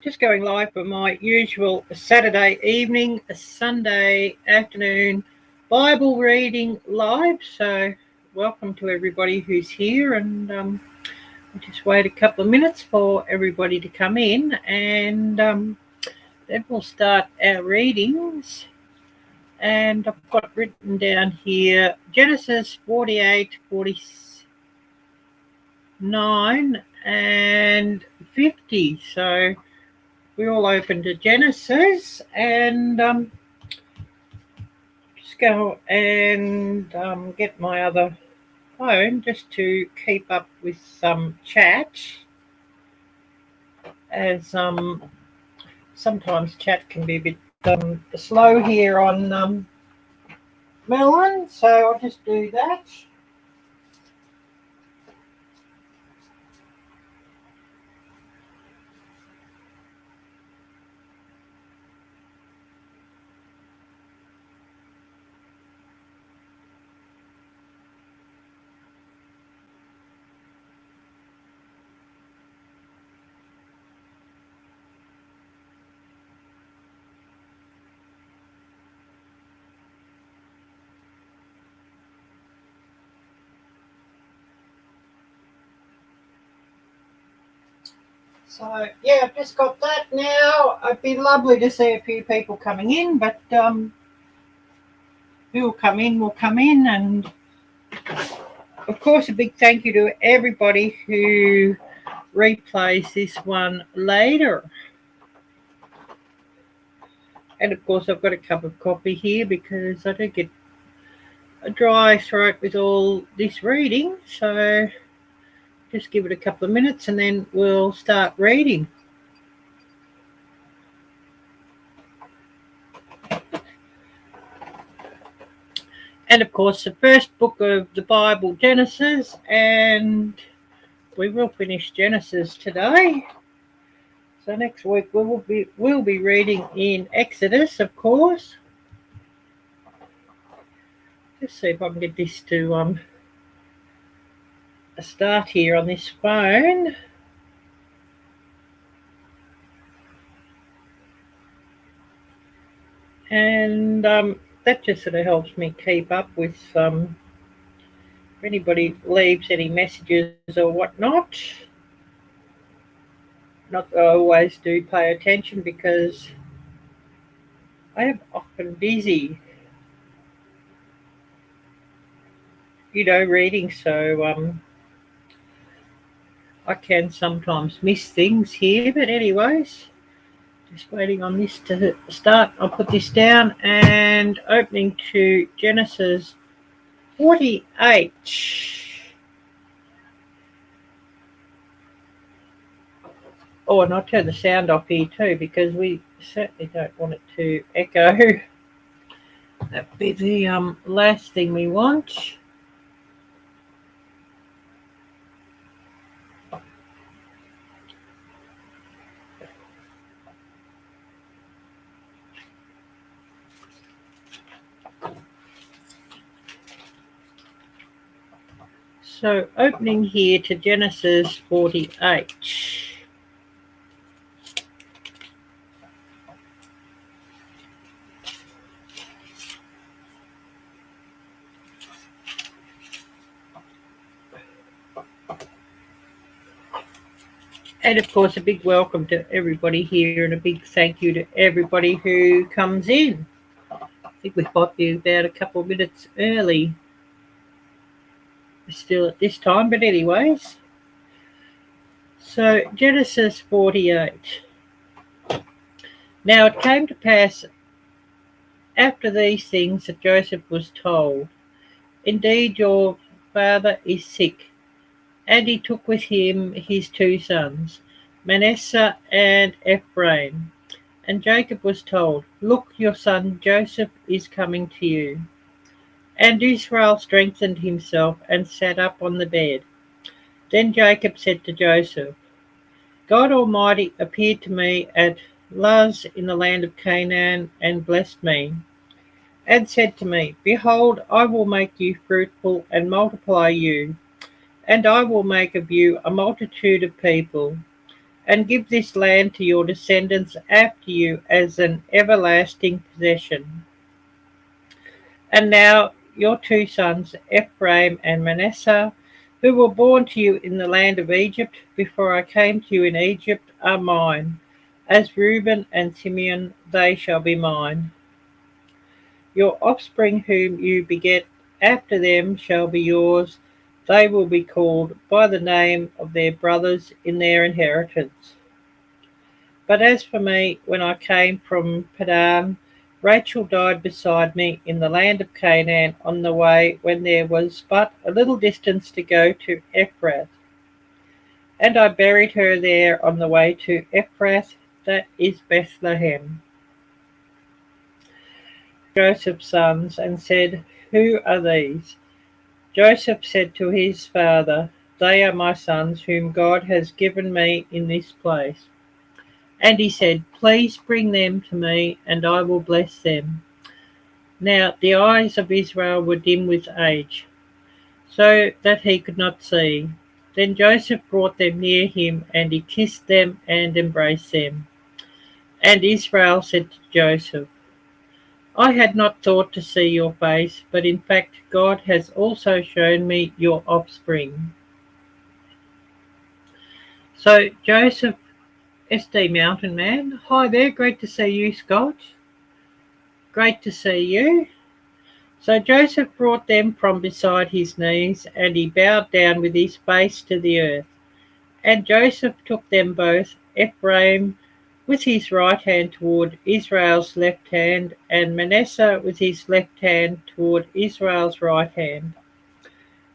Just going live for my usual Saturday evening, Sunday afternoon Bible reading live. So welcome to everybody who's here, and we'll just wait a couple of minutes for everybody to come in, and then we'll start our readings. And I've got written down here Genesis 48, 49 and 50. So we all open to Genesis, and just go and get my other phone just to keep up with some chat, as sometimes chat can be a bit slow here on Melbourne, so I'll just do that. So, yeah, I've just got that now. It'd be lovely to see a few people coming in, but who will come in. And, of course, a big thank you to everybody who replays this one later. And, of course, I've got a cup of coffee here because I do get a dry throat with all this reading. So just give it a couple of minutes and then we'll start reading. And of course, the first book of the Bible, Genesis, and we will finish Genesis today. So next week we'll be reading in Exodus, of course. Just see if I can get this to start here on this phone. And that just sort of helps me keep up with if anybody leaves any messages or whatnot. Not that I always do pay attention because I am often busy, reading, so I can sometimes miss things here. But anyways, just waiting on this to start. I'll put this down and opening to Genesis 48. Oh, and I'll turn the sound off here too because we certainly don't want it to echo. That'd be the last thing we want. So opening here to Genesis 48. And of course, a big welcome to everybody here and a big thank you to everybody who comes in. I think we might be about a couple of minutes early still at this time, but anyways. So Genesis 48. Now it came to pass after these things that Joseph was told, indeed your father is sick. And he took with him his two sons, Manasseh and Ephraim. And Jacob was told, look, your son Joseph is coming to you. And Israel strengthened himself and sat up on the bed. Then Jacob said to Joseph, God Almighty appeared to me at Luz in the land of Canaan and blessed me, and said to me, behold, I will make you fruitful and multiply you, and I will make of you a multitude of people, and give this land to your descendants after you as an everlasting possession. And now your two sons, Ephraim and Manasseh, who were born to you in the land of Egypt before I came to you in Egypt, are mine. As Reuben and Simeon, they shall be mine. Your offspring whom you beget after them shall be yours. They will be called by the name of their brothers in their inheritance. But as for me, when I came from Padan, Rachel died beside me in the land of Canaan on the way when there was but a little distance to go to Ephrath. And I buried her there on the way to Ephrath, that is Bethlehem. Joseph's sons, and said, Who are these? Joseph said to his father, They are my sons whom God has given me in this place. And he said, Please bring them to me, and I will bless them. Now the eyes of Israel were dim with age, so that he could not see. Then Joseph brought them near him, and he kissed them and embraced them. And Israel said to Joseph, I had not thought to see your face, but in fact God has also shown me your offspring. So Joseph, SD Mountain Man, hi there, great to see you, Scott. Great to see you. So Joseph brought them from beside his knees, and he bowed down with his face to the earth. And Joseph took them both, Ephraim with his right hand toward Israel's left hand, and Manasseh with his left hand toward Israel's right hand,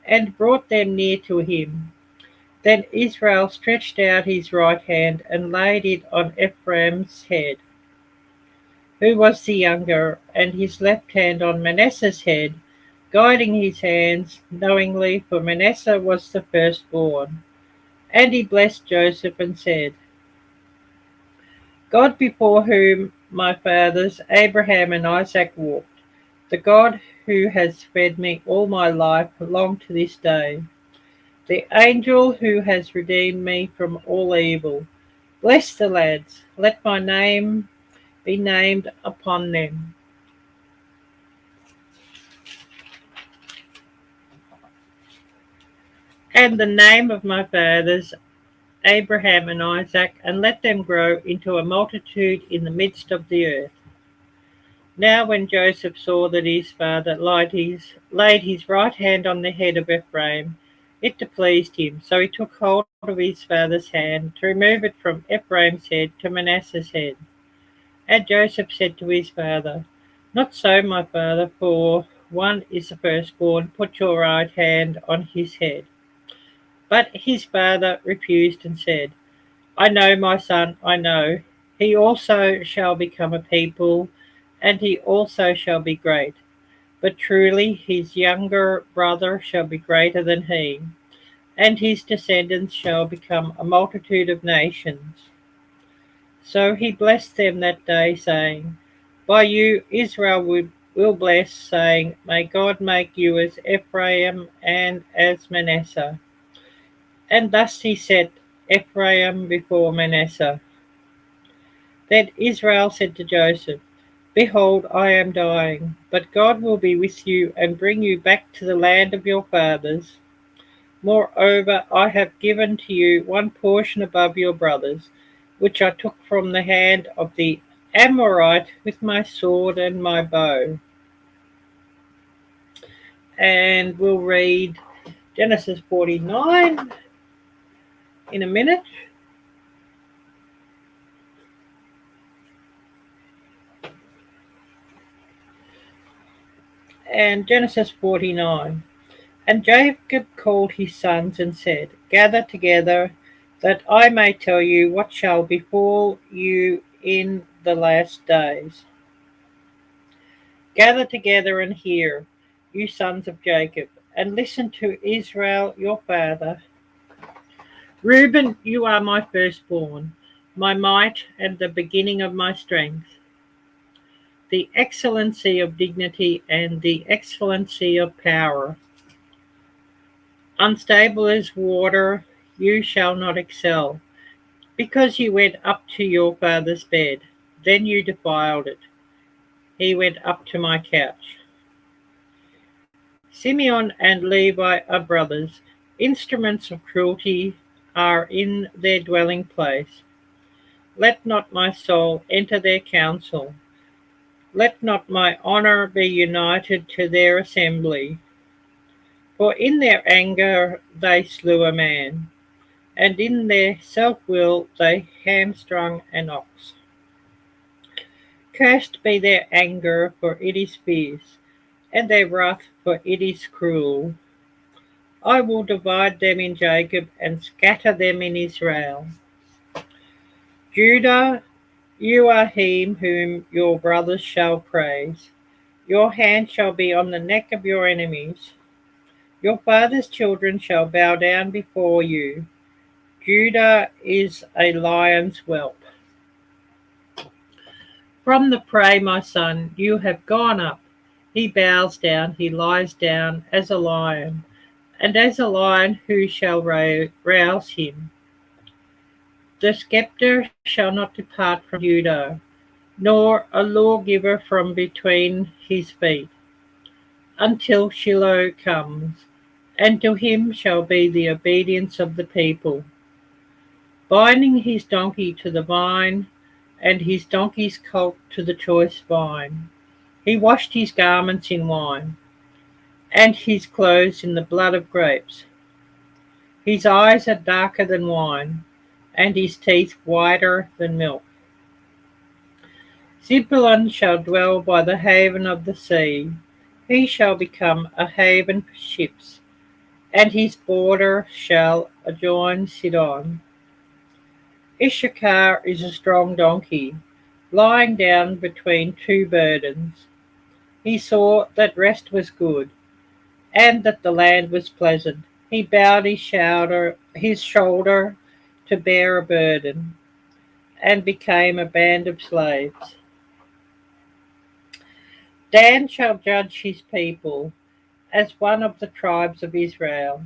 and brought them near to him. Then Israel stretched out his right hand and laid it on Ephraim's head, who was the younger, and his left hand on Manasseh's head, guiding his hands knowingly, for Manasseh was the firstborn. And he blessed Joseph and said, God before whom my fathers Abraham and Isaac walked, the God who has fed me all my life long to this day, the angel who has redeemed me from all evil, bless the lads, let my name be named upon them. And the name of my fathers Abraham and Isaac, and let them grow into a multitude in the midst of the earth. Now when Joseph saw that his father laid his right hand on the head of Ephraim, it displeased him. So he took hold of his father's hand to remove it from Ephraim's head to Manasseh's head. And Joseph said to his father, Not so, my father, for one is the firstborn. Put your right hand on his head. But his father refused and said, I know, my son, I know. He also shall become a people, and he also shall be great. But truly his younger brother shall be greater than he, and his descendants shall become a multitude of nations. So he blessed them that day, saying, By you Israel will bless, saying, May God make you as Ephraim and as Manasseh. And thus he set Ephraim before Manasseh. Then Israel said to Joseph, Behold, I am dying, but God will be with you and bring you back to the land of your fathers. Moreover, I have given to you one portion above your brothers, which I took from the hand of the Amorite with my sword and my bow. And we'll read Genesis 49 in a minute. And Genesis 49. And Jacob called his sons and said, Gather together, that I may tell you what shall befall you in the last days. Gather together and hear, you sons of Jacob, and listen to Israel your father. Reuben, you are my firstborn, my might and the beginning of my strength, the excellency of dignity and the excellency of power. Unstable as water, you shall not excel. because you went up to your father's bed. Then you defiled it. He went up to my couch. Simeon and Levi are brothers. Instruments of cruelty are in their dwelling place. Let not my soul enter their council. Let not my honour be united to their assembly. For in their anger they slew a man, and in their self-will they hamstrung an ox. Cursed be their anger, for it is fierce, and their wrath, for it is cruel. I will divide them in Jacob, and scatter them in Israel. Judah, you are him whom your brothers shall praise. Your hand shall be on the neck of your enemies. Your father's children shall bow down before you. Judah is a lion's whelp. From the prey, my son, you have gone up. He bows down, he lies down as a lion, and as a lion who shall rouse him? The sceptre shall not depart from Judah, nor a lawgiver from between his feet, until Shiloh comes, and to him shall be the obedience of the people. Binding his donkey to the vine, and his donkey's colt to the choice vine. He washed his garments in wine, and his clothes in the blood of grapes. His eyes are darker than wine, and his teeth whiter than milk. Zebulun shall dwell by the haven of the sea. He shall become a haven for ships, and his border shall adjoin Sidon. Issachar is a strong donkey, lying down between two burdens. He saw that rest was good, and that the land was pleasant. He bowed his shoulder to bear a burden, and became a band of slaves. Dan shall judge his people as one of the tribes of Israel.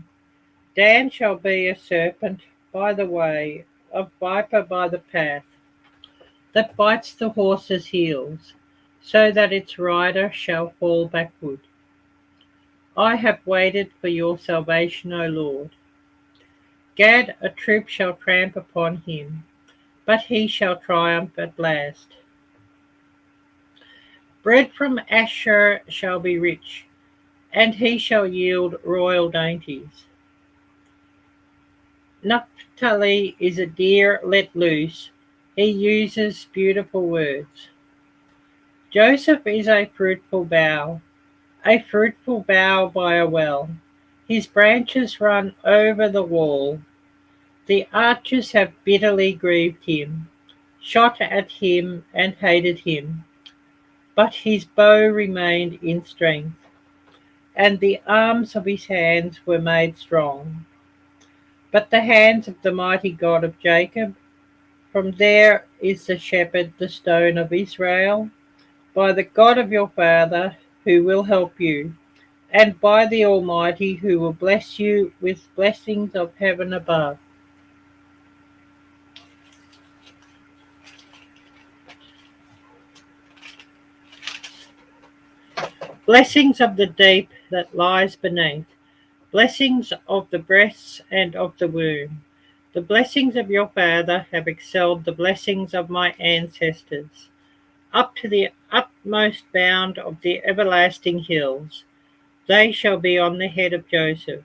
Dan shall be a serpent by the way, a viper by the path, that bites the horse's heels, so that its rider shall fall backward. I have waited for your salvation, O Lord. Gad, a troop shall tramp upon him, but he shall triumph at last. Bread from Asher shall be rich, and he shall yield royal dainties. Naphtali is a deer let loose. He uses beautiful words. Joseph is a fruitful bough by a well. His branches run over the wall. The archers have bitterly grieved him, shot at him and hated him. But his bow remained in strength, and the arms of his hands were made strong. But the hands of the mighty God of Jacob, from there is the shepherd, the stone of Israel, by the God of your father, who will help you, and by the Almighty, who will bless you with blessings of heaven above. Blessings of the deep that lies beneath, blessings of the breasts and of the womb. The blessings of your father have excelled the blessings of my ancestors, up to the utmost bound of the everlasting hills. They shall be on the head of Joseph,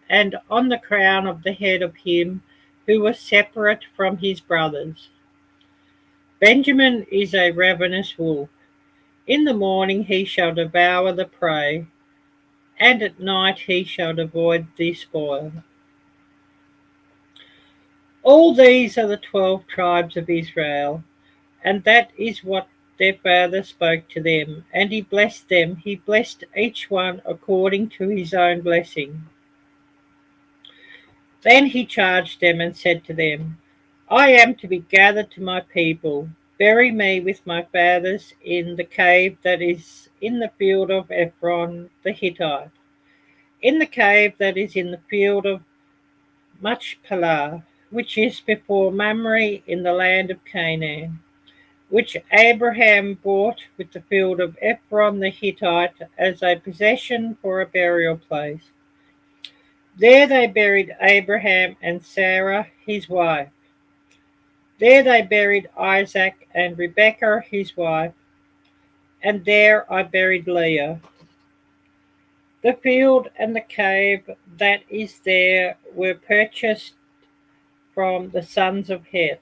and on the crown of the head of him who was separate from his brothers. Benjamin is a ravenous wolf. In the morning he shall devour the prey, and at night he shall devoid the spoil. All these are the 12 tribes of Israel, and that is what their father spoke to them. And he blessed them, he blessed each one according to his own blessing. Then he charged them and said to them, I am to be gathered to my people. Bury me with my fathers in the cave that is in the field of Ephron the Hittite, in the cave that is in the field of Machpelah, which is before Mamre in the land of Canaan, which Abraham bought with the field of Ephron the Hittite as a possession for a burial place. There they buried Abraham and Sarah his wife. There they buried Isaac and Rebekah his wife, and there I buried Leah. The field and the cave that is there were purchased from the sons of Heth.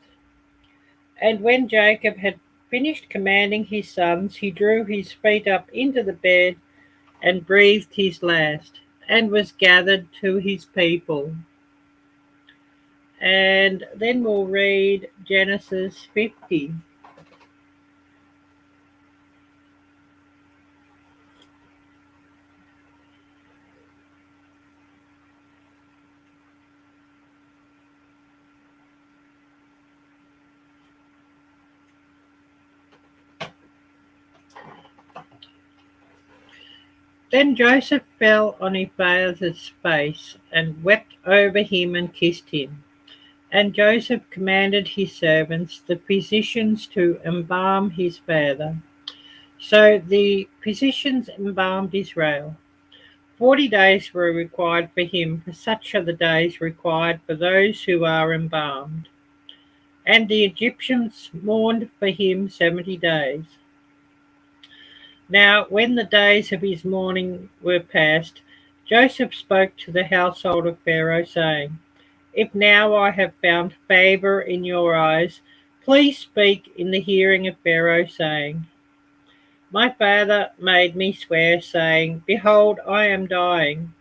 And when Jacob had finished commanding his sons, he drew his feet up into the bed and breathed his last, and was gathered to his people. And then we'll read Genesis 50. Then Joseph fell on his father's face, and wept over him, and kissed him. And Joseph commanded his servants, the physicians, to embalm his father. So the physicians embalmed Israel. 40 days were required for him, for such are the days required for those who are embalmed. And the Egyptians mourned for him 70 days. Now when the days of his mourning were past, Joseph spoke to the household of Pharaoh, saying, If now I have found favor in your eyes, please speak in the hearing of Pharaoh, saying, My father made me swear, saying, Behold, I am dying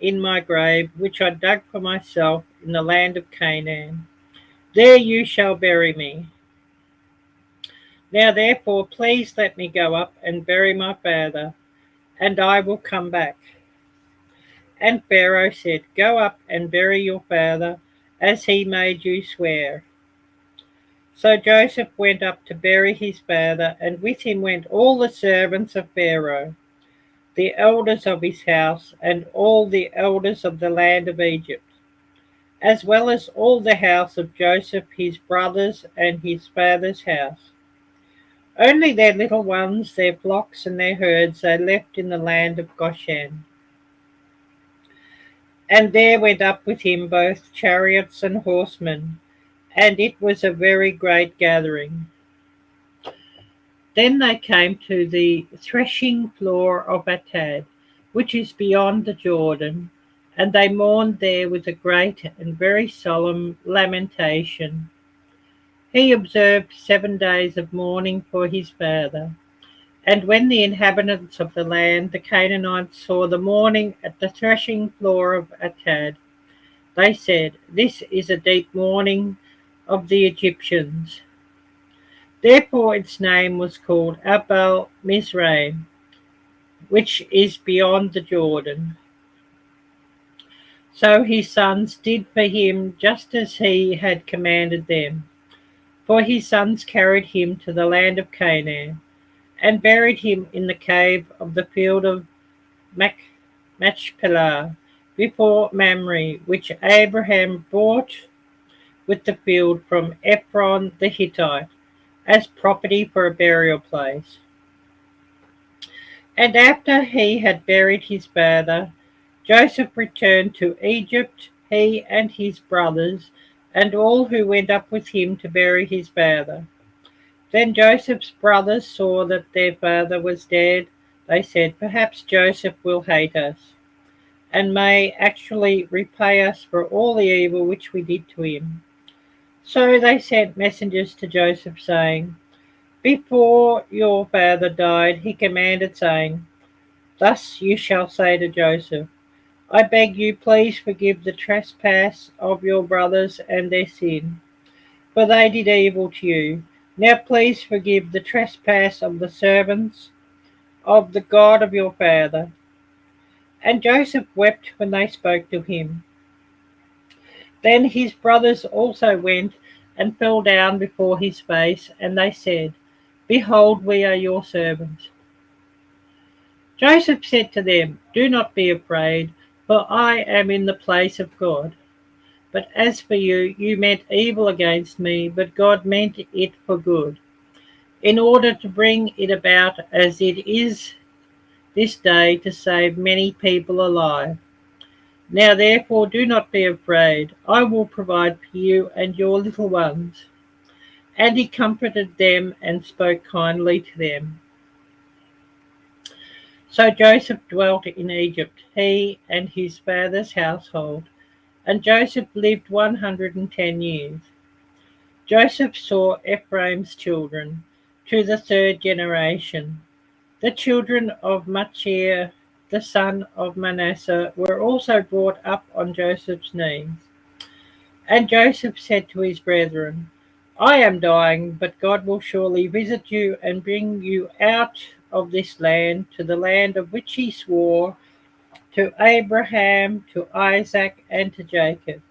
in my grave, which I dug for myself in the land of Canaan. There you shall bury me. Now therefore please let me go up and bury my father, and I will come back. And Pharaoh said, Go up and bury your father, as he made you swear. So Joseph went up to bury his father, and with him went all the servants of Pharaoh, the elders of his house, and all the elders of the land of Egypt, as well as all the house of Joseph his brothers and his father's house. Only their little ones, their flocks and their herds, they left in the land of Goshen. And there went up with him both chariots and horsemen, and it was a very great gathering. Then they came to the threshing floor of Atad, which is beyond the Jordan, and they mourned there with a great and very solemn lamentation. He observed 7 days of mourning for his father. And when the inhabitants of the land, the Canaanites, saw the mourning at the threshing floor of Atad, they said, This is a deep mourning of the Egyptians. Therefore its name was called Abel Mizraim, which is beyond the Jordan. So his sons did for him just as he had commanded them. For his sons carried him to the land of Canaan, and buried him in the cave of the field of Machpelah, before Mamre, which Abraham bought with the field from Ephron the Hittite, as property for a burial place. And after he had buried his father, Joseph returned to Egypt, he and his brothers, and all who went up with him to bury his father. Then Joseph's brothers saw that their father was dead. They said, Perhaps Joseph will hate us, and may actually repay us for all the evil which we did to him. So they sent messengers to Joseph, saying, Before your father died, he commanded, saying, Thus you shall say to Joseph, I beg you, please forgive the trespass of your brothers and their sin, for they did evil to you. Now please forgive the trespass of the servants of the God of your father. And Joseph wept when they spoke to him. Then his brothers also went and fell down before his face, and they said, Behold, we are your servants. Joseph said to them, Do not be afraid, for I am in the place of God. But as for you, you meant evil against me, but God meant it for good, in order to bring it about as it is this day to save many people alive. Now therefore do not be afraid. I will provide for you and your little ones. And he comforted them and spoke kindly to them. So Joseph dwelt in Egypt, he and his father's household, and Joseph lived 110 years. Joseph saw Ephraim's children to the third generation. The children of Machir, the son of Manasseh, were also brought up on Joseph's knees. And Joseph said to his brethren, I am dying, but God will surely visit you and bring you out of this land to the land of which he swore to Abraham, to Isaac, and to Jacob.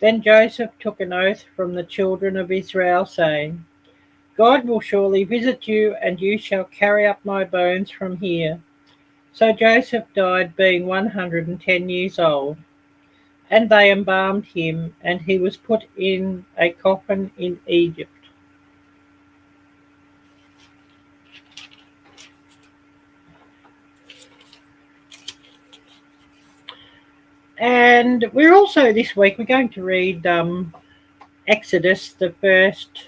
Then Joseph took an oath from the children of Israel, saying, God will surely visit you, and you shall carry up my bones from here. So Joseph died being 110 years old, and they embalmed him, and he was put in a coffin in Egypt. And we're also this week we're going to read Exodus, the first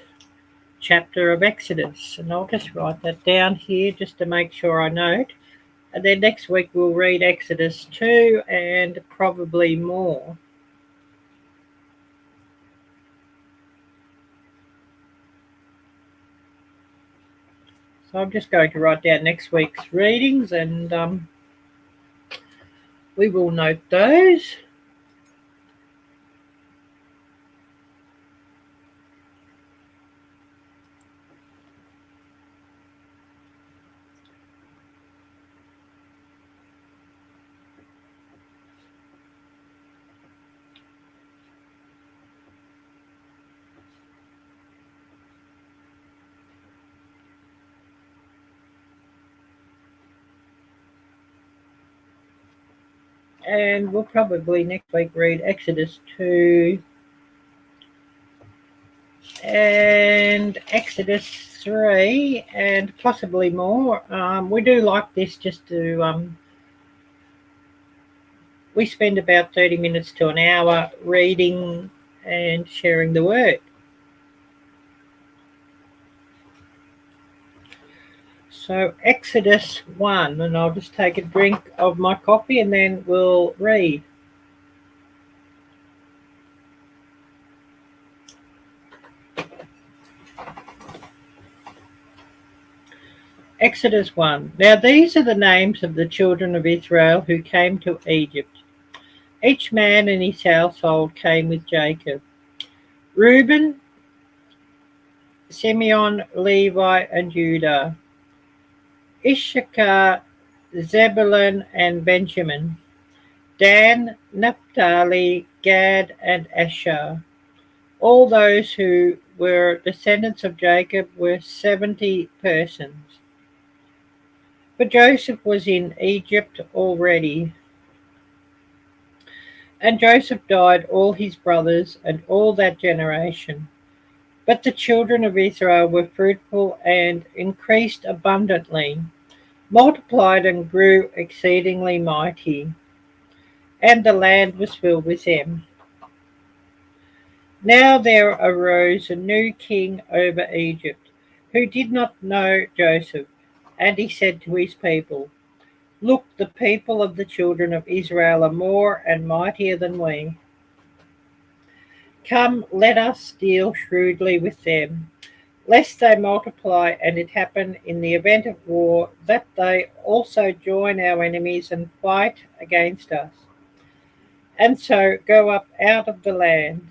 chapter of Exodus, and I'll just write that down here just to make sure I note. And then next week we'll read Exodus 2 and probably more. So I'm just going to write down next week's readings, and we will note those. And we'll probably next week read Exodus 2 and Exodus 3 and possibly more. We do like this just to, we spend about 30 minutes to an hour reading and sharing the word. So Exodus 1, and I'll just take a drink of my coffee and then we'll read. Exodus 1. Now these are the names of the children of Israel who came to Egypt. Each man and his household came with Jacob. Reuben, Simeon, Levi, and Judah. Issachar, Zebulun, and Benjamin. Dan, Naphtali, Gad, and Asher. All those who were descendants of Jacob were 70 persons. But Joseph was in Egypt already. And Joseph died, all his brothers, and all that generation. But the children of Israel were fruitful and increased abundantly, multiplied and grew exceedingly mighty, and the land was filled with them. Now there arose a new king over Egypt, who did not know Joseph. And he said to his people, Look, the people of the children of Israel are more and mightier than we. Come, let us deal shrewdly with them, lest they multiply, and it happen in the event of war that they also join our enemies and fight against us, and so go up out of the land.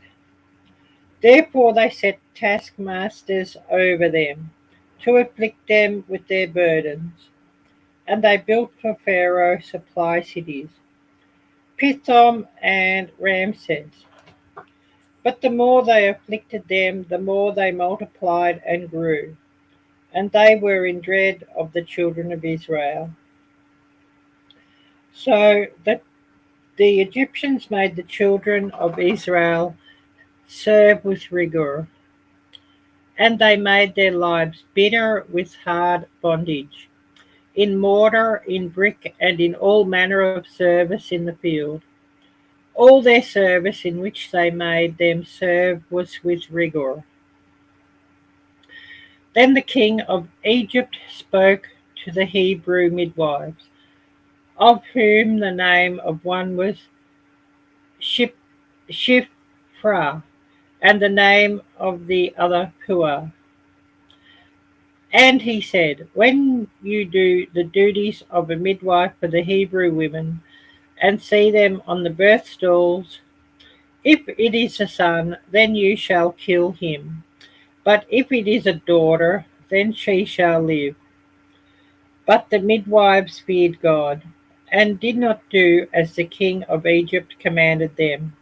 Therefore they set taskmasters over them, to afflict them with their burdens. And they built for Pharaoh supply cities, Pithom and Ramses. But the more they afflicted them, the more they multiplied and grew, and they were in dread of the children of Israel. So the The Egyptians made the children of Israel serve with rigor, and they made their lives bitter with hard bondage, in mortar, in brick, and in all manner of service in the field. All their service in which they made them serve was with rigor. Then the king of Egypt spoke to the Hebrew midwives, of whom the name of one was Ship, Shiphrah, and the name of the other Puah. And he said, when you do the duties of a midwife for the Hebrew women, and see them on the birth stools, if it is a son, then you shall kill him. But if it is a daughter, then she shall live. But the midwives feared God, and did not do as the king of Egypt commanded them,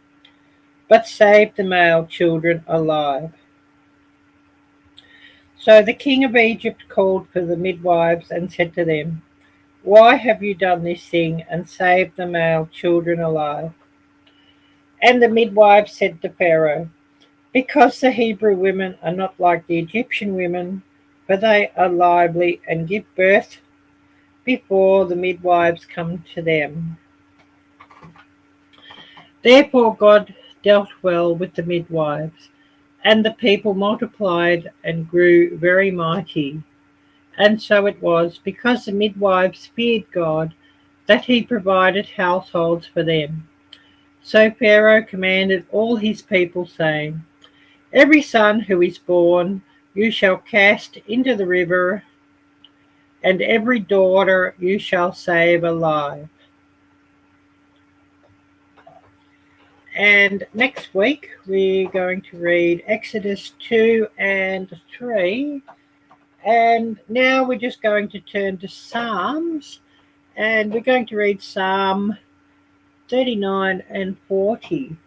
but saved the male children alive. So the king of Egypt called for the midwives and said to them, why have you done this thing and saved the male children alive? And the midwives said to Pharaoh, because the Hebrew women are not like the Egyptian women, for they are lively and give birth before the midwives come to them. Therefore God dealt well with the midwives, and the people multiplied and grew very mighty. And so it was, because the midwives feared God, that he provided households for them. So Pharaoh commanded all his people, saying, every son who is born you shall cast into the river, and every daughter you shall save alive. And next week we're going to read Exodus 2 and 3. And now we're just going to turn to Psalms, and we're going to read Psalm 39 and 40.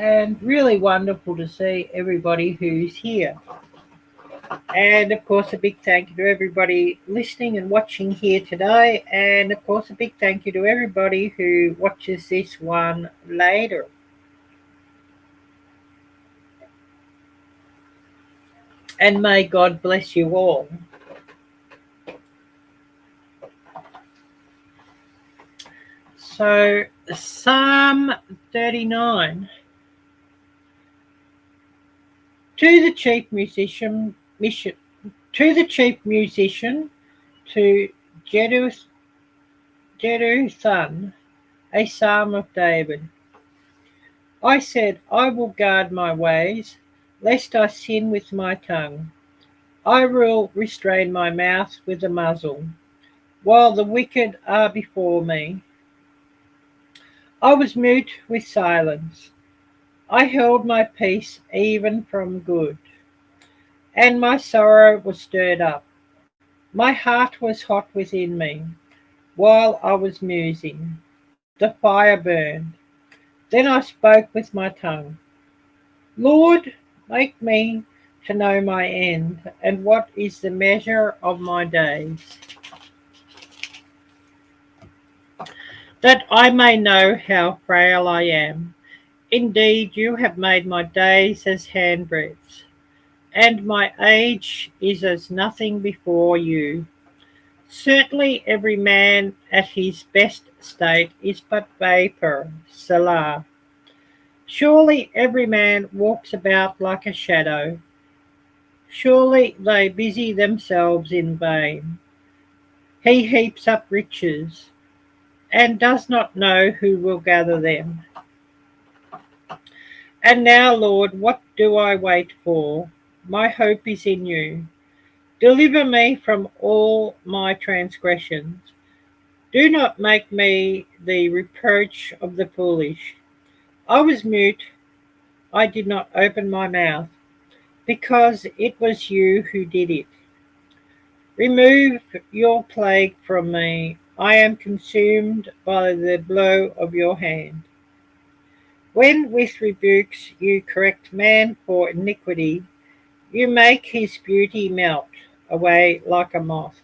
And really wonderful to see everybody who's here. And of course, a big thank you to everybody listening and watching here today. And of course, a big thank you to everybody who watches this one later. And may God bless you all. So, Psalm 39. To the chief musician, to the chief musician, to Jeduthun, a psalm of David. I said, I will guard my ways, lest I sin with my tongue. I will restrain my mouth with a muzzle, while the wicked are before me. I was mute with silence. I held my peace even from good, and my sorrow was stirred up. My heart was hot within me, while I was musing. The fire burned. Then I spoke with my tongue. Lord, make me to know my end, and what is the measure of my days, that I may know how frail I am. Indeed, you have made my days as handbreadths, and my age is as nothing before you. Certainly every man at his best state is but vapour, Selah. Surely every man walks about like a shadow. Surely they busy themselves in vain. He heaps up riches, and does not know who will gather them. And now, Lord, what do I wait for? My hope is in you. Deliver me from all my transgressions, Do not make me the reproach of the foolish. I was mute, I did not open my mouth, because it was you who did it. Remove your plague from me. I am consumed by the blow of your hand. When with rebukes you correct man for iniquity, you make his beauty melt away like a moth.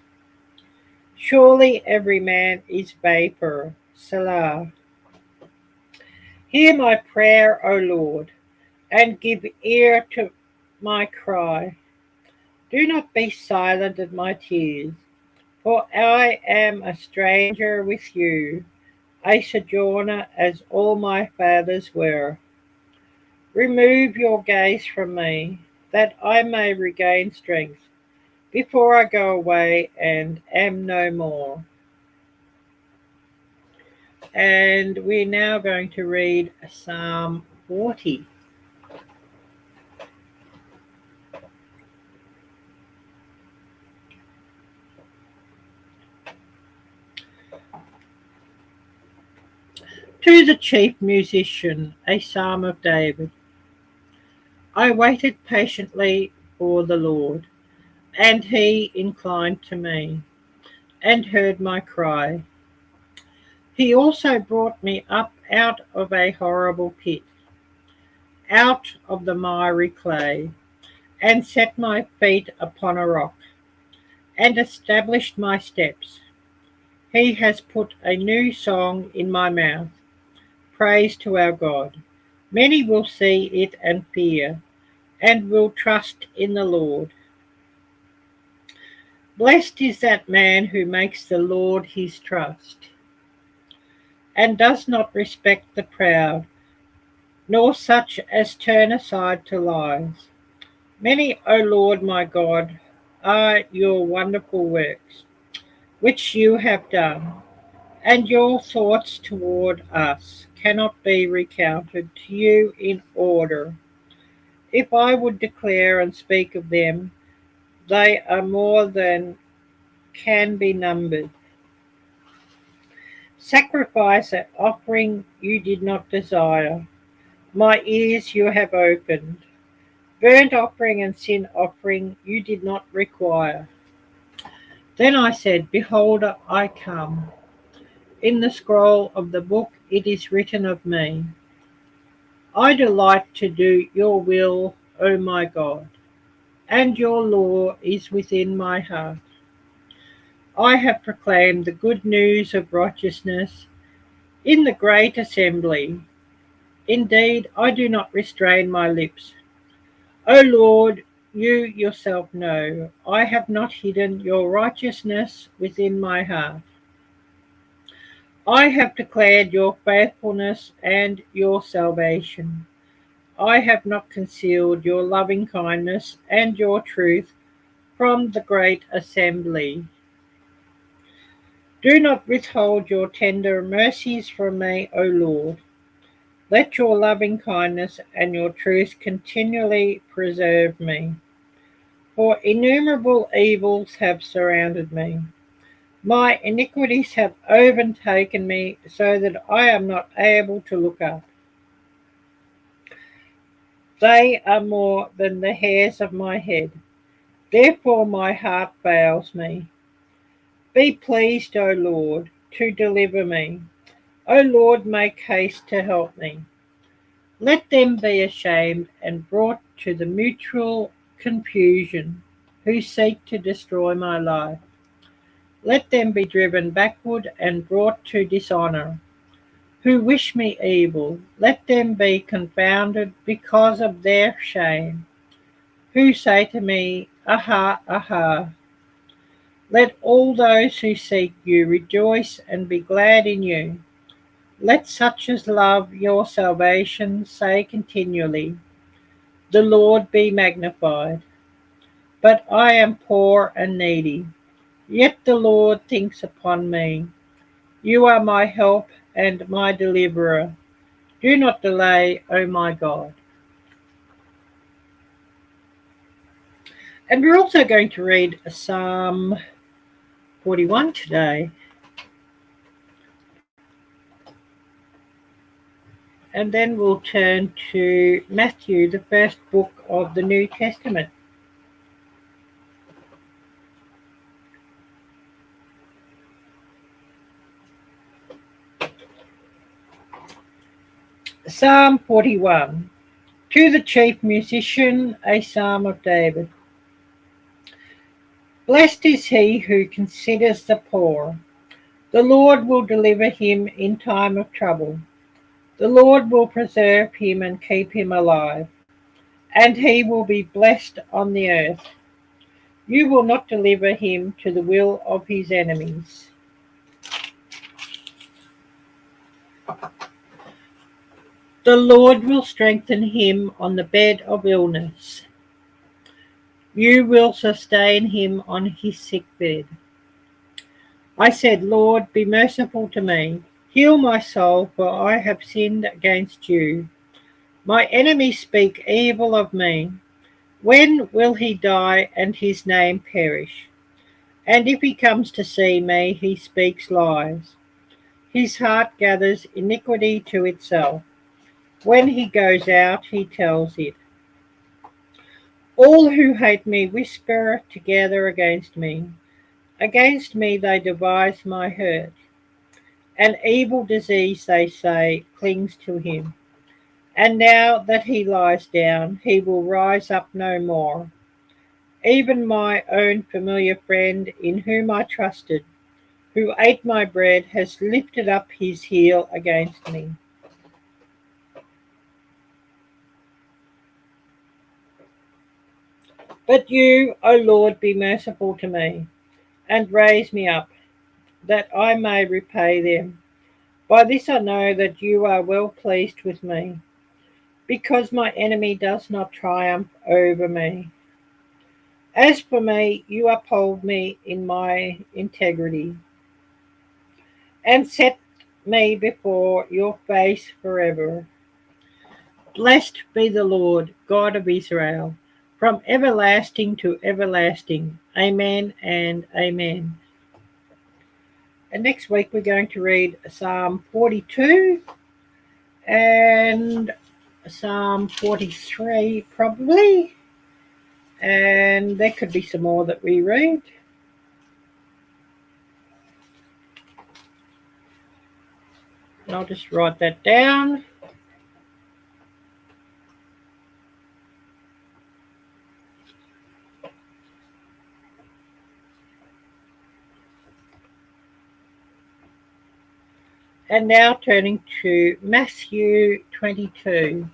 Surely every man is vapor. Selah. Hear my prayer, O Lord, and give ear to my cry. Do not be silent at my tears, for I am a stranger with you, a sojourner as all my fathers were. Remove your gaze from me, that I may regain strength before I go away and am no more. And we're now going to read Psalm 40. To the chief musician, a psalm of David. I waited patiently for the Lord, and he inclined to me, and heard my cry. He also brought me up out of a horrible pit, out of the miry clay, and set my feet upon a rock, and established my steps. He has put a new song in my mouth, praise to our God. Many will see it and fear, and will trust in the Lord. Blessed is that man who makes the Lord his trust, and does not respect the proud, nor such as turn aside to lies. Many, O Lord my God, are your wonderful works, which you have done, and your thoughts toward us cannot be recounted to you in order. If I would declare and speak of them, they are more than can be numbered. Sacrifice and offering you did not desire, my ears you have opened. Burnt offering and sin offering you did not require. Then I said, behold, I come. In the scroll of the book it is written of me. I delight to do your will, O my God, and your law is within my heart. I have proclaimed the good news of righteousness in the great assembly. Indeed, I do not restrain my lips. O Lord, you yourself know, I have not hidden your righteousness within my heart. I have declared your faithfulness and your salvation. I have not concealed your loving kindness and your truth from the great assembly. Do not withhold your tender mercies from me, O Lord. Let your loving kindness and your truth continually preserve me. For innumerable evils have surrounded me. My iniquities have overtaken me so that I am not able to look up. They are more than the hairs of my head. Therefore my heart fails me. Be pleased, O Lord, to deliver me. O Lord, make haste to help me. Let them be ashamed and brought to the mutual confusion who seek to destroy my life. Let them be driven backward and brought to dishonour, who wish me evil. Let them be confounded because of their shame, who say to me, Aha, aha. Let all those who seek you rejoice and be glad in you. Let such as love your salvation say continually, the Lord be magnified. But I am poor and needy, yet the Lord thinks upon me. You are my help and my deliverer. Do not delay, O my God. And we're also going to read Psalm 41 today. And then we'll turn to Matthew, the first book of the New Testament. Psalm 41. To the chief musician, a psalm of David. Blessed is he who considers the poor. The Lord will deliver him in time of trouble. The Lord will preserve him and keep him alive, and he will be blessed on the earth. You will not deliver him to the will of his enemies. The Lord will strengthen him on the bed of illness. You will sustain him on his sick bed. I said, Lord, be merciful to me. Heal my soul, for I have sinned against you. My enemies speak evil of me. When will he die and his name perish? And if he comes to see me, he speaks lies. His heart gathers iniquity to itself. When he goes out, he tells it. All who hate me whisper together against me. Against me they devise my hurt. An evil disease, they say, clings to him. And now that he lies down, he will rise up no more. Even my own familiar friend in whom I trusted, who ate my bread, has lifted up his heel against me. But you, O Lord, be merciful to me, and raise me up, that I may repay them. By this I know that you are well pleased with me, because my enemy does not triumph over me. As for me, you uphold me in my integrity, and set me before your face forever. Blessed be the Lord, God of Israel, from everlasting to everlasting. Amen and amen. And next week we're going to read Psalm 42 and Psalm 43 probably. And there could be some more that we read. And I'll just write that down. And now turning to Matthew 22.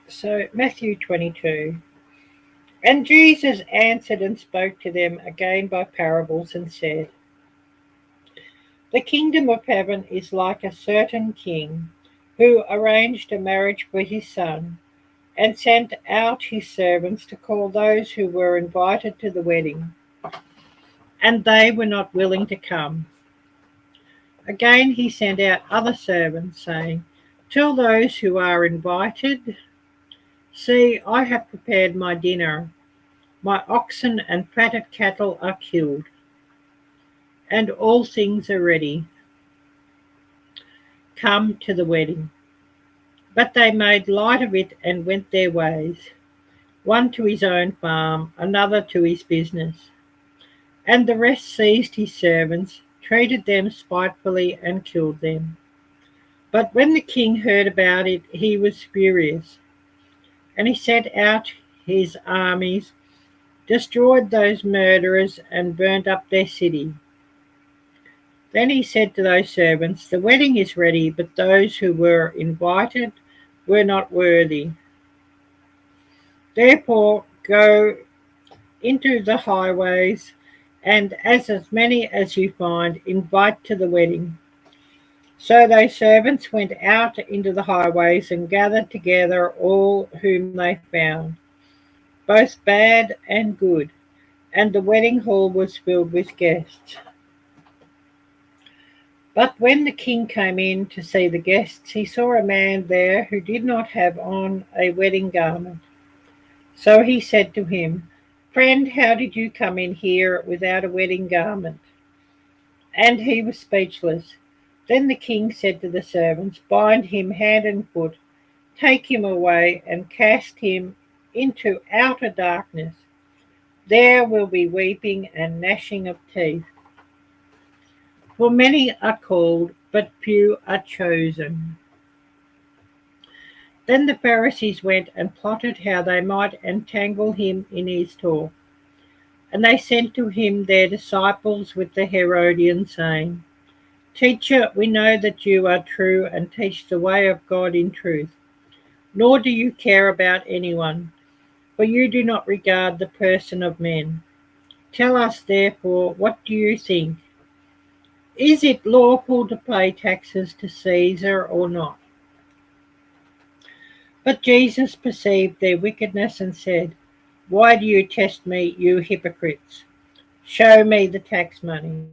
So, Matthew 22. And Jesus answered and spoke to them again by parables and said, the kingdom of heaven is like a certain king who arranged a marriage for his son and sent out his servants to call those who were invited to the wedding, and they were not willing to come. Again he sent out other servants, saying, tell those who are invited, see, I have prepared my dinner. My oxen and fatted cattle are killed, and all things are ready. Come to the wedding. But they made light of it and went their ways, one to his own farm, another to his business. And the rest seized his servants, treated them spitefully, and killed them. But when the king heard about it, he was furious, and he sent out his armies, destroyed those murderers, and burnt up their city. Then he said to those servants, the wedding is ready, but those who were invited were not worthy. Therefore go into the highways and as many as you find, invite to the wedding." So those servants went out into the highways and gathered together all whom they found, both bad and good, and the wedding hall was filled with guests. But when the king came in to see the guests, he saw a man there who did not have on a wedding garment. So he said to him, "Friend, how did you come in here without a wedding garment?" And he was speechless. Then the king said to the servants, "Bind him hand and foot, take him away, and cast him into outer darkness. There will be weeping and gnashing of teeth. For many are called, but few are chosen." Then the Pharisees went and plotted how they might entangle him in his talk. And they sent to him their disciples with the Herodians, saying, "Teacher, we know that you are true and teach the way of God in truth, nor do you care about anyone, for you do not regard the person of men. Tell us, therefore, what do you think? Is it lawful to pay taxes to Caesar or not?" But Jesus perceived their wickedness and said, "Why do you test me, you hypocrites? Show me the tax money."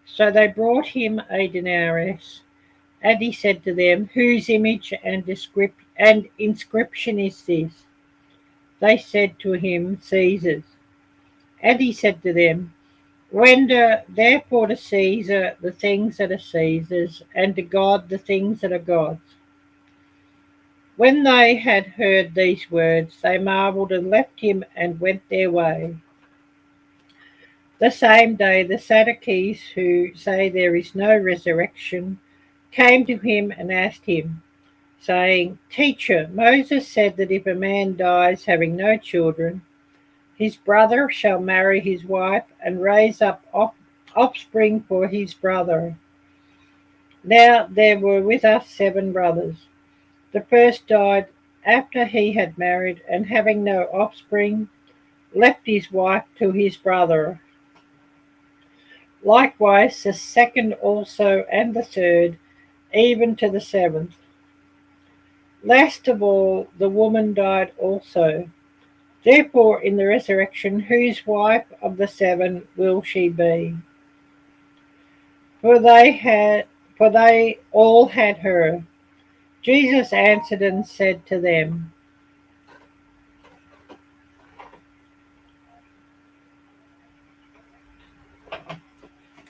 So they brought him a denarius, and he said to them, "Whose image and inscription is this?" They said to him, "Caesar's." And he said to them, "Render therefore to Caesar the things that are Caesar's, and to God the things that are God's." When they had heard these words, they marveled and left him and went their way. The same day the Sadducees, who say there is no resurrection, came to him and asked him, saying, "Teacher, Moses said that if a man dies having no children, his brother shall marry his wife and raise up offspring for his brother. Now there were with us 7 brothers. The first died after he had married, and having no offspring, left his wife to his brother. Likewise the second also, and the third, even to the 7th. Last of all, the woman died also. Therefore in the resurrection, whose wife of the 7 will she be? For they all had her." Jesus answered and said to them,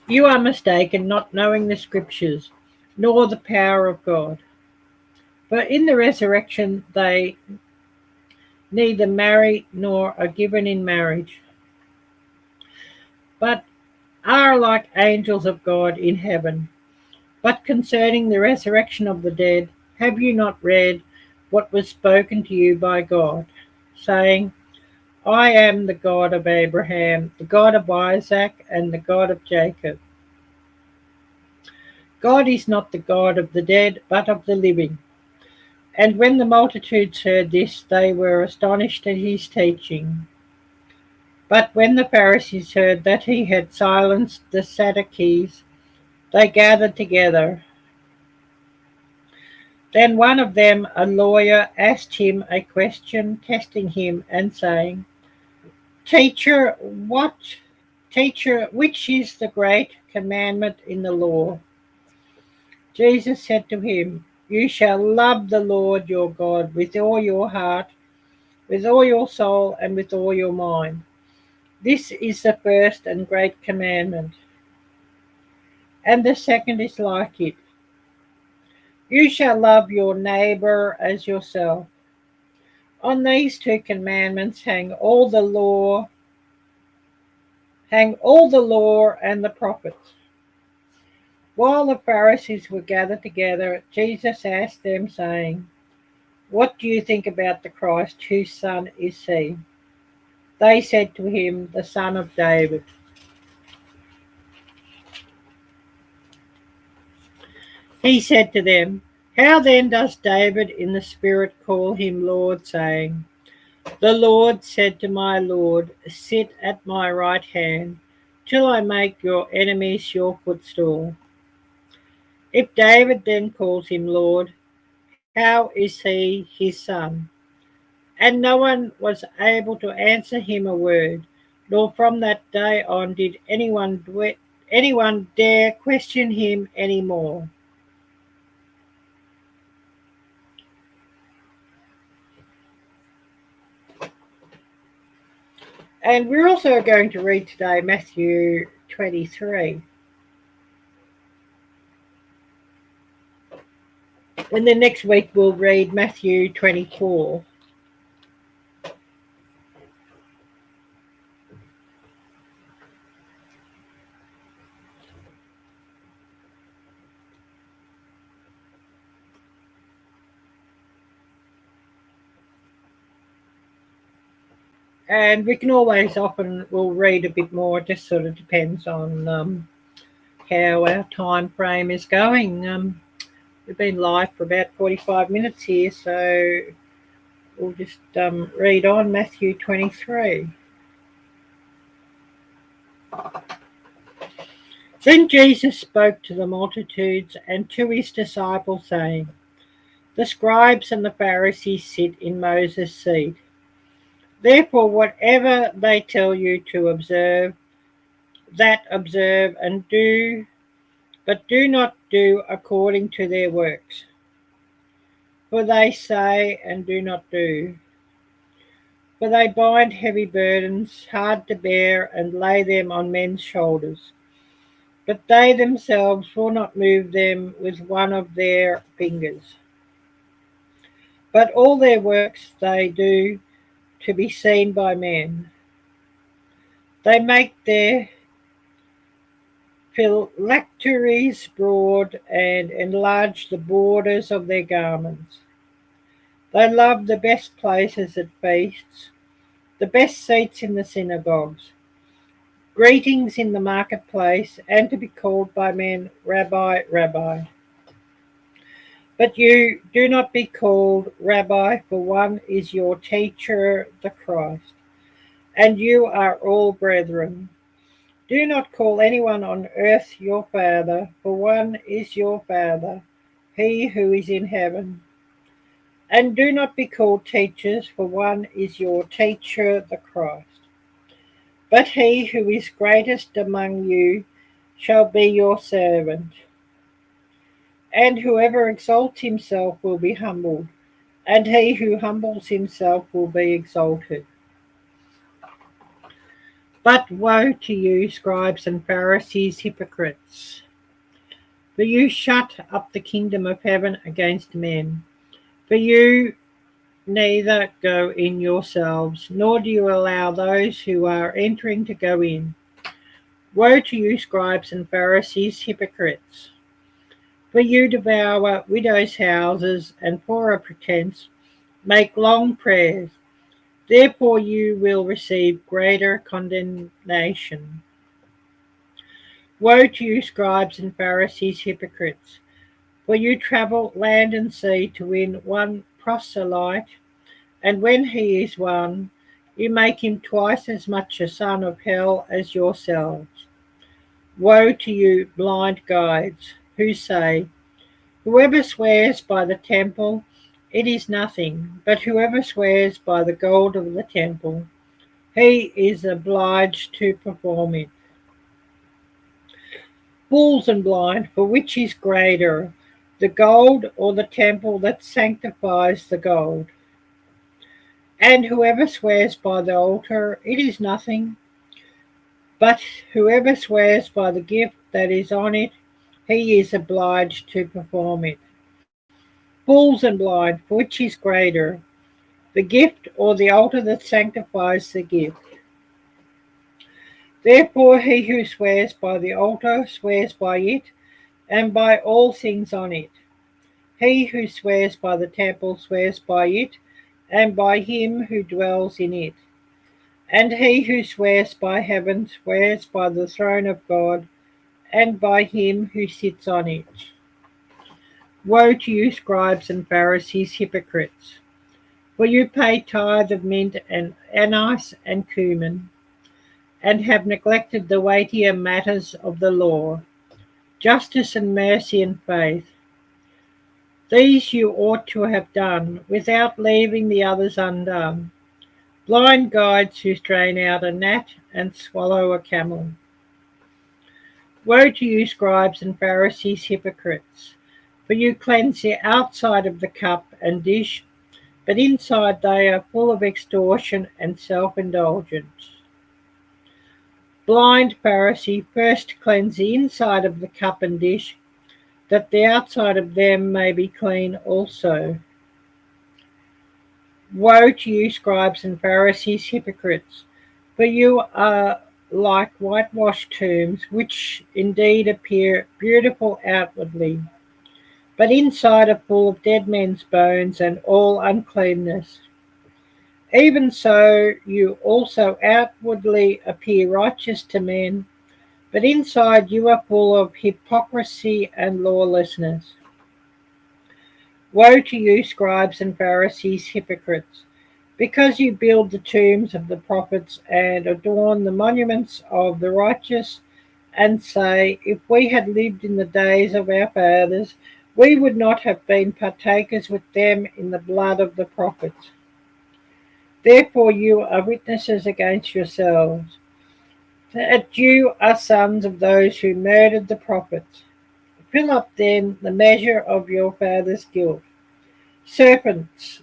"You are mistaken, not knowing the Scriptures, nor the power of God. For in the resurrection they neither marry nor are given in marriage, but are like angels of God in heaven. But concerning the resurrection of the dead, have you not read what was spoken to you by God, saying, 'I am the God of Abraham, the God of Isaac, and the God of Jacob'? God is not the God of the dead, but of the living." And when the multitudes heard this, they were astonished at his teaching. But when the Pharisees heard that he had silenced the Sadducees, they gathered together. Then one of them, a lawyer, asked him a question, testing him and saying, Teacher, which is the great commandment in the law?" Jesus said to him, "You shall love the Lord your God with all your heart, with all your soul, and with all your mind. This is the first and great commandment. And the second is like it. You shall love your neighbor as yourself. On these 2 commandments hang all the law and the prophets." While the Pharisees were gathered together, Jesus asked them, saying, "What do you think about the Christ? Whose son is he?" They said to him, "The son of David." He said to them, "How then does David in the Spirit call him Lord, saying, The Lord said to my Lord, sit at my right hand, till I make your enemies your footstool. If David then calls him Lord, how is he his son? And no one was able to answer him a word, nor from that day on did anyone dare question him any more. And we're also going to read today Matthew 23. And then next week we'll read Matthew 24. And we can always we'll read a bit more. It just sort of depends on how our time frame is going. We've been live for about 45 minutes here, so we'll just read on Matthew 23. Then Jesus spoke to the multitudes and to his disciples, saying, the scribes and the Pharisees sit in Moses' seat. Therefore, whatever they tell you to observe, that observe and do, but do not do according to their works. For they say and do not do. For they bind heavy burdens, hard to bear, and lay them on men's shoulders. But they themselves will not move them with one of their fingers. But all their works they do to be seen by men. They make their phylacteries broad and enlarge the borders of their garments. They love the best places at feasts, the best seats in the synagogues, greetings in the marketplace, and to be called by men, Rabbi, Rabbi. But you do not be called Rabbi, for one is your teacher, the Christ, and you are all brethren. Do not call anyone on earth your father, for one is your Father, he who is in heaven. And do not be called teachers, for one is your teacher, the Christ. But he who is greatest among you shall be your servant. And whoever exalts himself will be humbled, and he who humbles himself will be exalted. But woe to you, scribes and Pharisees, hypocrites! For you shut up the kingdom of heaven against men. For you neither go in yourselves, nor do you allow those who are entering to go in. Woe to you, scribes and Pharisees, hypocrites! For you devour widows' houses, and for a pretence make long prayers. Therefore you will receive greater condemnation. Woe to you, scribes and Pharisees, hypocrites! For you travel land and sea to win one proselyte, and when he is won, you make him twice as much a son of hell as yourselves. Woe to you, blind guides, who say, whoever swears by the temple, it is nothing, but whoever swears by the gold of the temple, he is obliged to perform it. Fools and blind, for which is greater, the gold or the temple that sanctifies the gold? And whoever swears by the altar, it is nothing, but whoever swears by the gift that is on it, he is obliged to perform it. Fools and blind, for which is greater, the gift or the altar that sanctifies the gift? Therefore he who swears by the altar swears by it, and by all things on it. He who swears by the temple swears by it, and by him who dwells in it. And he who swears by heaven swears by the throne of God, and by him who sits on it. Woe to you, scribes and Pharisees, hypocrites! For you pay tithe of mint and anise and cumin, and have neglected the weightier matters of the law, justice and mercy and faith. These you ought to have done, without leaving the others undone. Blind guides who strain out a gnat and swallow a camel. Woe to you, scribes and Pharisees, hypocrites! For you cleanse the outside of the cup and dish, but inside they are full of extortion and self-indulgence. Blind Pharisee, first cleanse the inside of the cup and dish, that the outside of them may be clean also. Woe to you, scribes and Pharisees, hypocrites! For you are like whitewashed tombs, which indeed appear beautiful outwardly, but inside are full of dead men's bones and all uncleanness. Even so, you also outwardly appear righteous to men, but inside you are full of hypocrisy and lawlessness. Woe to you, scribes and Pharisees, hypocrites! Because you build the tombs of the prophets and adorn the monuments of the righteous, and say, if we had lived in the days of our fathers, we would not have been partakers with them in the blood of the prophets. Therefore you are witnesses against yourselves, that you are sons of those who murdered the prophets. Fill up then the measure of your father's guilt. Serpents,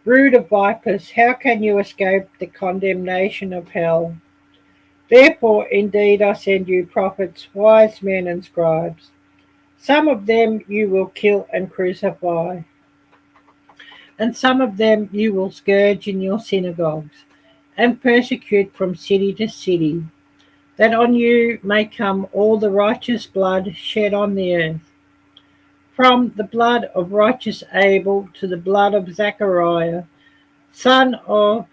brood of vipers, how can you escape the condemnation of hell? Therefore indeed I send you prophets, wise men and scribes. Some of them you will kill and crucify, and some of them you will scourge in your synagogues, and persecute from city to city, that on you may come all the righteous blood shed on the earth, from the blood of righteous Abel to the blood of Zachariah, son of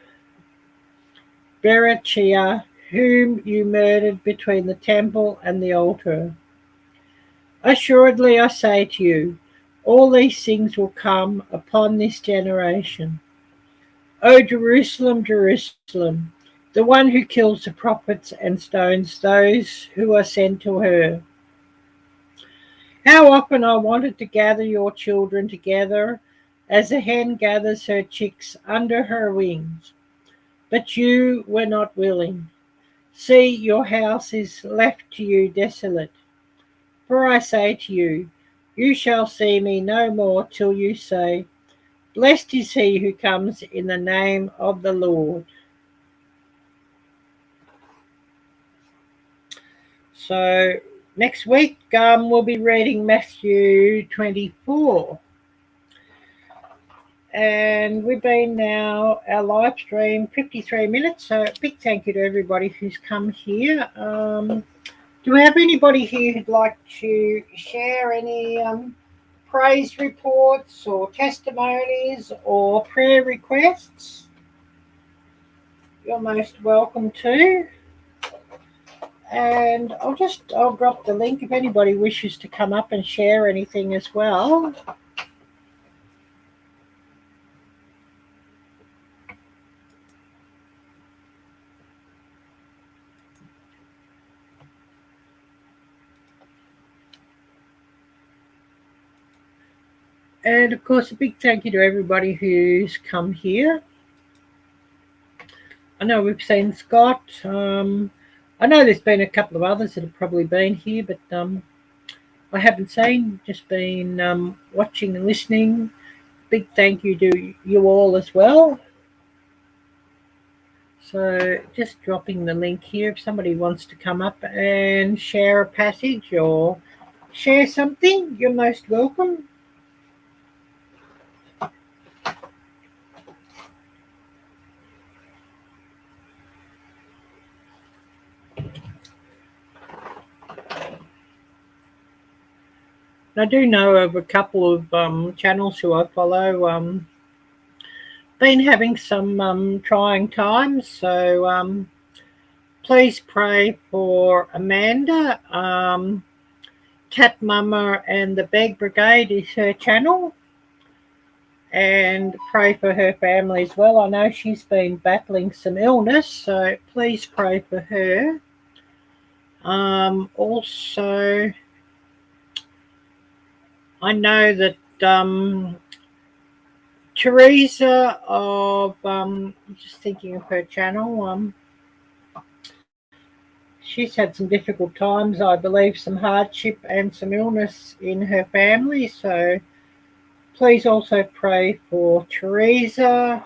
Berechiah, whom you murdered between the temple and the altar. Assuredly I say to you, all these things will come upon this generation. O Jerusalem, Jerusalem, the one who kills the prophets and stones those who are sent to her. How often I wanted to gather your children together, as a hen gathers her chicks under her wings, but you were not willing. See, your house is left to you desolate. For I say to you, you shall see me no more till you say, blessed is he who comes in the name of the Lord. So next week we'll be reading Matthew 24. And we've been now, our live stream, 53 minutes. So a big thank you to everybody who's come here. Do we have anybody here who'd like to share any praise reports or testimonies or prayer requests? You're most welcome to. And I'll drop the link if anybody wishes to come up and share anything as well. And of course, a big thank you to everybody who's come here. I know we've seen Scott. I know there's been a couple of others that have probably been here, but I haven't seen, just been watching and listening. Big thank you to you all as well. So just dropping the link here. If somebody wants to come up and share a passage or share something, you're most welcome. I do know of a couple of channels who I follow been having some trying times, so please pray for Amanda. Cat Mama and the Beg Brigade is her channel, and pray for her family as well. I know she's been battling some illness, so please pray for her. Also, I know that Teresa of, I'm just thinking of her channel, she's had some difficult times, I believe, some hardship and some illness in her family, so please also pray for Teresa.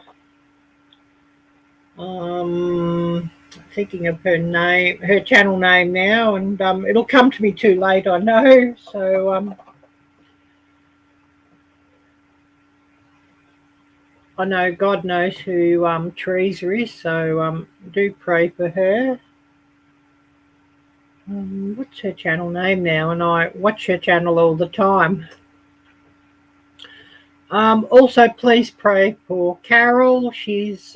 Thinking of her name, her channel name now, and it'll come to me too late, I know, so I know God knows who Teresa is, so do pray for her. What's her channel name now? And I watch her channel all the time. Also, please pray for Carol. She's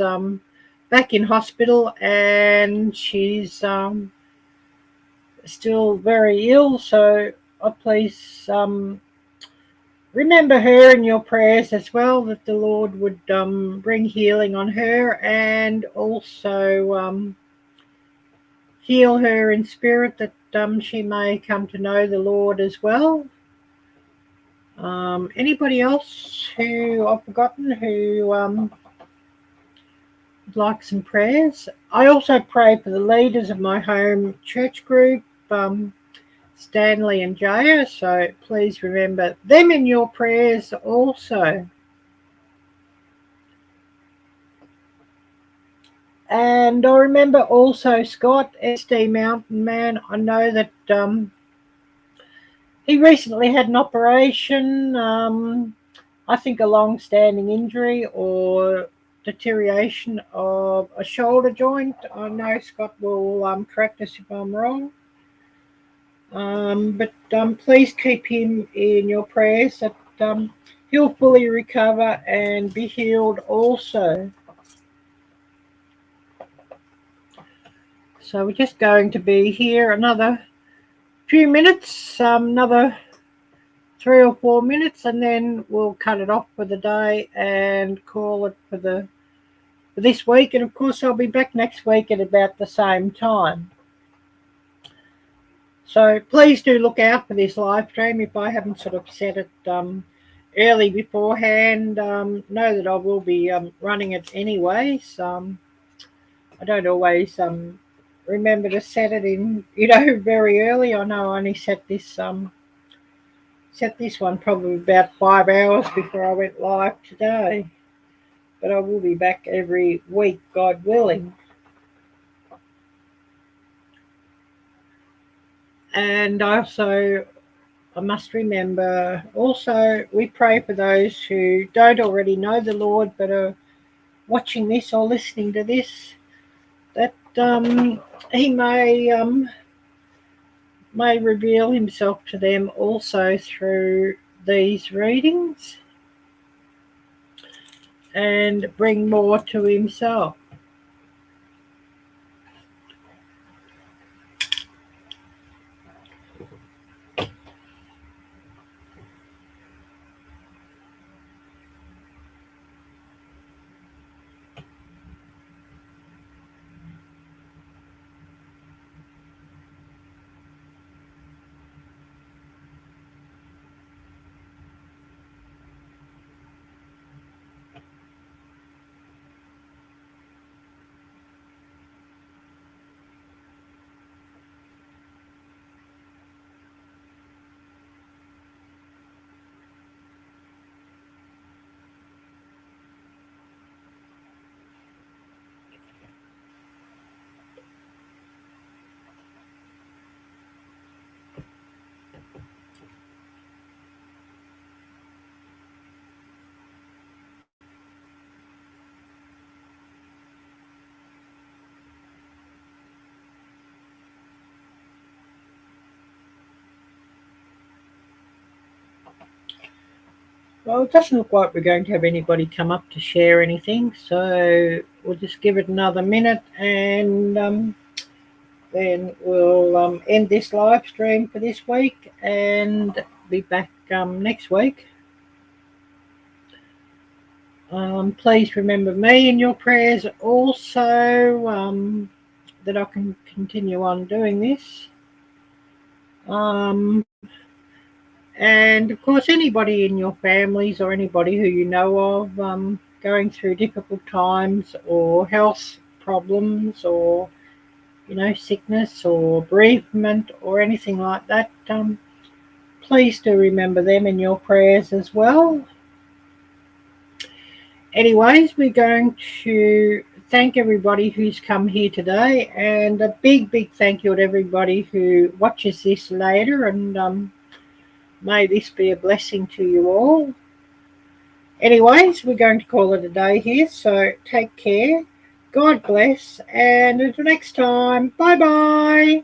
back in hospital and she's still very ill. So please remember her in your prayers as well, that the Lord would bring healing on her and also heal her in spirit, that she may come to know the Lord as well. Anybody else who I've forgotten who would like some prayers? I also pray for the leaders of my home church group, Stanley and Jaya, so please remember them in your prayers also. And I remember also Scott, SD Mountain Man. I know that he recently had an operation, I think a long-standing injury or deterioration of a shoulder joint. I know Scott will correct us if I'm wrong. But please keep him in your prayers, that he'll fully recover and be healed also. So we're just going to be here another few minutes, another 3 or 4 minutes, and then we'll cut it off for the day and call it for this week. And of course I'll be back next week at about the same time. So please do look out for this live stream. If I haven't sort of set it early beforehand, know that I will be running it anyway. So I don't always remember to set it in, very early. I know I only set this one probably about 5 hours before I went live today. But I will be back every week, God willing. And also, I must remember, also, we pray for those who don't already know the Lord but are watching this or listening to this, that he may reveal himself to them also through these readings and bring more to himself. Well, it doesn't look like we're going to have anybody come up to share anything, so we'll just give it another minute and then we'll end this live stream for this week and be back next week. Please remember me in your prayers also, that I can continue on doing this. And of course, anybody in your families or anybody who you know of going through difficult times or health problems or, sickness or bereavement or anything like that, please do remember them in your prayers as well. Anyways, we're going to thank everybody who's come here today, and a big, big thank you to everybody who watches this later, and may this be a blessing to you all. Anyways, we're going to call it a day here, so take care, God bless, and until next time, bye bye.